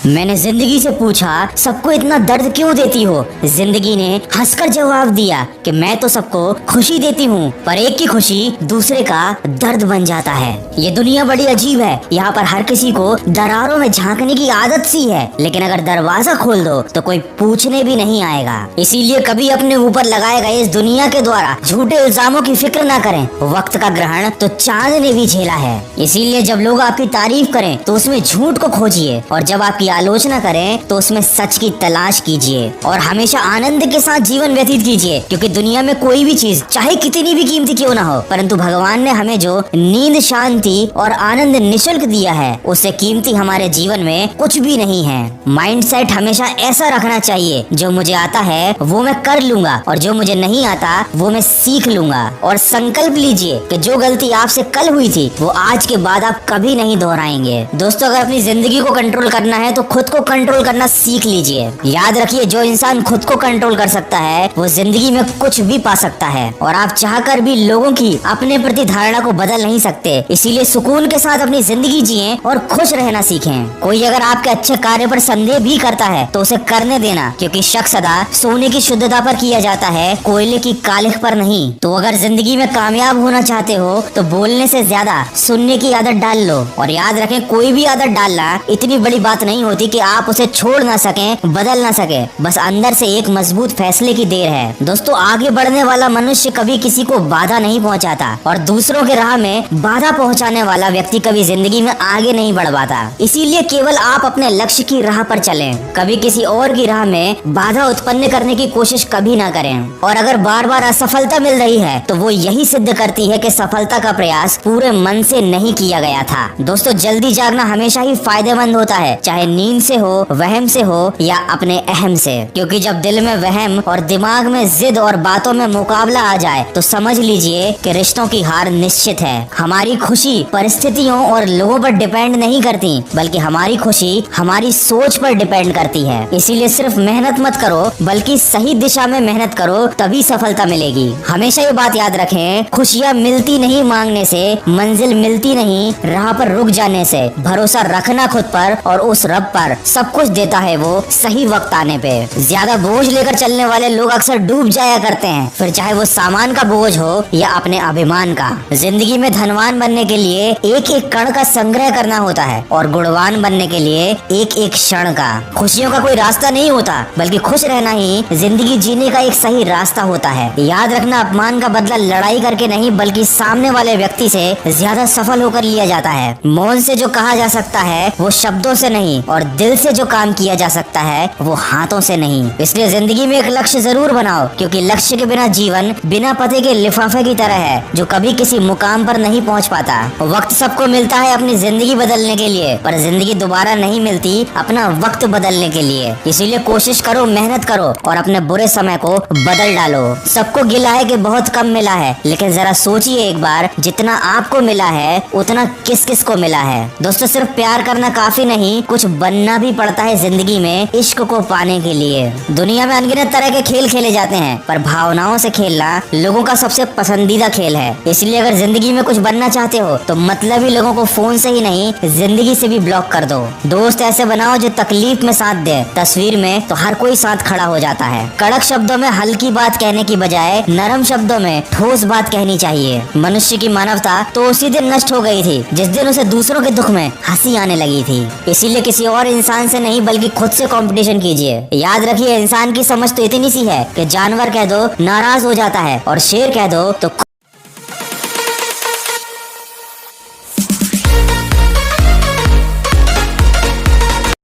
मैंने जिंदगी से पूछा, सबको इतना दर्द क्यों देती हो? जिंदगी ने हंसकर जवाब दिया कि मैं तो सबको खुशी देती हूँ, पर एक की खुशी दूसरे का दर्द बन जाता है। ये दुनिया बड़ी अजीब है। यहाँ पर हर किसी को दरारों में झांकने की आदत सी है, लेकिन अगर दरवाजा खोल दो तो कोई पूछने भी नहीं आएगा। इसीलिए कभी अपने ऊपर लगाए गए इस दुनिया के द्वारा झूठे इल्जामों की फिक्र न करें। वक्त का ग्रहण तो चांद ने भी झेला है। इसीलिए जब लोग आपकी तारीफ करें तो उसमें झूठ को खोजिए, और जब आपकी आलोचना करें तो उसमें सच की तलाश कीजिए। और हमेशा आनंद के साथ जीवन व्यतीत कीजिए, क्योंकि दुनिया में कोई भी चीज चाहे कितनी भी कीमती क्यों ना हो, परंतु भगवान ने हमें जो नींद, शांति और आनंद निःशुल्क दिया है, उससे कीमती हमारे जीवन में कुछ भी नहीं है। माइंडसेट हमेशा ऐसा रखना चाहिए, जो मुझे आता है वो मैं कर लूंगा, और जो मुझे नहीं आता वो मैं सीख लूंगा। और संकल्प लीजिए कि जो गलती आपसे कल हुई थी वो आज के बाद आप कभी नहीं दोहराएंगे। दोस्तों, अगर अपनी जिंदगी को कंट्रोल करना है तो खुद को कंट्रोल करना सीख लीजिए। याद रखिए, जो इंसान खुद को कंट्रोल कर सकता है वो जिंदगी में कुछ भी पा सकता है, और आप चाहकर भी लोगों की अपने प्रति धारणा को बदल नहीं सकते। इसीलिए सुकून के साथ अपनी जिंदगी जिएं और खुश रहना सीखें। कोई अगर आपके अच्छे कार्य पर संदेह भी करता है तो उसे करने देना, क्योंकि शक सदा सोने की शुद्धता पर किया जाता है, कोयले की कालिख पर नहीं। तो अगर जिंदगी में कामयाब होना चाहते हो तो बोलने से ज्यादा सुनने की आदत डाल लो। और याद रखें, कोई भी आदत डालना इतनी बड़ी बात नहीं होती कि आप उसे छोड़ ना सकें, बदल ना सके। बस अंदर से एक मजबूत फैसले की देर है। दोस्तों, आगे बढ़ने वाला मनुष्य कभी किसी को बाधा नहीं पहुंचाता, और दूसरों के राह में बाधा पहुंचाने वाला व्यक्ति कभी जिंदगी में आगे नहीं बढ़ पाता। इसीलिए केवल आप अपने लक्ष्य की राह पर चलें, कभी किसी और की राह में बाधा उत्पन्न करने की कोशिश कभी ना करें। और अगर बार बार असफलता मिल रही है तो वो यही सिद्ध करती है कि सफलता का प्रयास पूरे मन से नहीं किया गया था। दोस्तों, जल्दी जागना हमेशा ही फायदेमंद होता है, चाहे नींद से हो, वहम से हो या अपने अहम से। क्योंकि जब दिल में वहम और दिमाग में जिद और बातों में मुकाबला आ जाए तो समझ लीजिए कि रिश्तों की हार निश्चित है। हमारी खुशी परिस्थितियों और लोगों पर डिपेंड नहीं करती, बल्कि हमारी खुशी हमारी सोच पर डिपेंड करती है। इसीलिए सिर्फ मेहनत मत करो, बल्कि सही दिशा में मेहनत करो, तभी सफलता मिलेगी। हमेशा ये बात याद रखें, खुशियाँ मिलती नहीं मांगने से, मंजिल मिलती नहीं राह पर रुक जाने से। भरोसा रखना खुद पर और उस रब पर, सब कुछ देता है वो सही वक्त आने पे। ज्यादा बोझ लेकर चलने वाले लोग अक्सर डूब जाया करते हैं, फिर चाहे वो सामान का बोझ हो या अपने अभिमान का। जिंदगी में धनवान बनने के लिए एक एक कण का संग्रह करना होता है, और गुणवान बनने के लिए एक एक क्षण का। खुशियों का कोई रास्ता नहीं होता, बल्कि खुश रहना ही जिंदगी जीने का एक सही रास्ता होता है। याद रखना, अपमान का बदला लड़ाई करके नहीं, बल्कि सामने वाले व्यक्ति से ज्यादा सफल होकर लिया जाता है। मौन से जो कहा जा सकता है वो शब्दों से नहीं, और दिल से जो काम किया जा सकता है वो हाथों से नहीं। इसलिए जिंदगी में एक लक्ष्य जरूर बनाओ, क्योंकि लक्ष्य के बिना जीवन बिना पते के लिफाफे की तरह है, जो कभी किसी मुकाम पर नहीं पहुंच पाता। वक्त सबको मिलता है अपनी जिंदगी बदलने के लिए, पर जिंदगी दोबारा नहीं मिलती अपना वक्त बदलने के लिए। इसीलिए कोशिश करो, मेहनत करो और अपने बुरे समय को बदल डालो। सबको गिला है कि बहुत कम मिला है, लेकिन जरा सोचिए एक बार, जितना आपको मिला है उतना किस किस को मिला है। दोस्तों, सिर्फ प्यार करना काफी नहीं, कुछ बनना भी पड़ता है जिंदगी में इश्क को पाने के लिए। दुनिया में अनगिनत तरह के खेल खेले जाते हैं, पर भावनाओं से खेलना लोगों का सबसे पसंदीदा खेल है। इसलिए अगर जिंदगी में कुछ बनना चाहते हो तो मतलबी लोगों को फोन से ही नहीं, जिंदगी से भी ब्लॉक कर दो। दोस्त ऐसे बनाओ जो तकलीफ में साथ दे, तस्वीर में तो हर कोई साथ खड़ा हो जाता है। कड़क शब्दों में हल्की बात कहने की बजाय नरम शब्दों में ठोस बात कहनी चाहिए। मनुष्य की मानवता तो उसी दिन नष्ट हो गई थी जिस दिन उसे दूसरों के दुख में हंसी आने लगी थी। इसीलिए किसी और इंसान से नहीं, बल्कि खुद से कंपटीशन कीजिए। याद रखिए, इंसान की समझ तो इतनी सी है कि जानवर कह दो नाराज हो जाता है, और शेर कह दो तो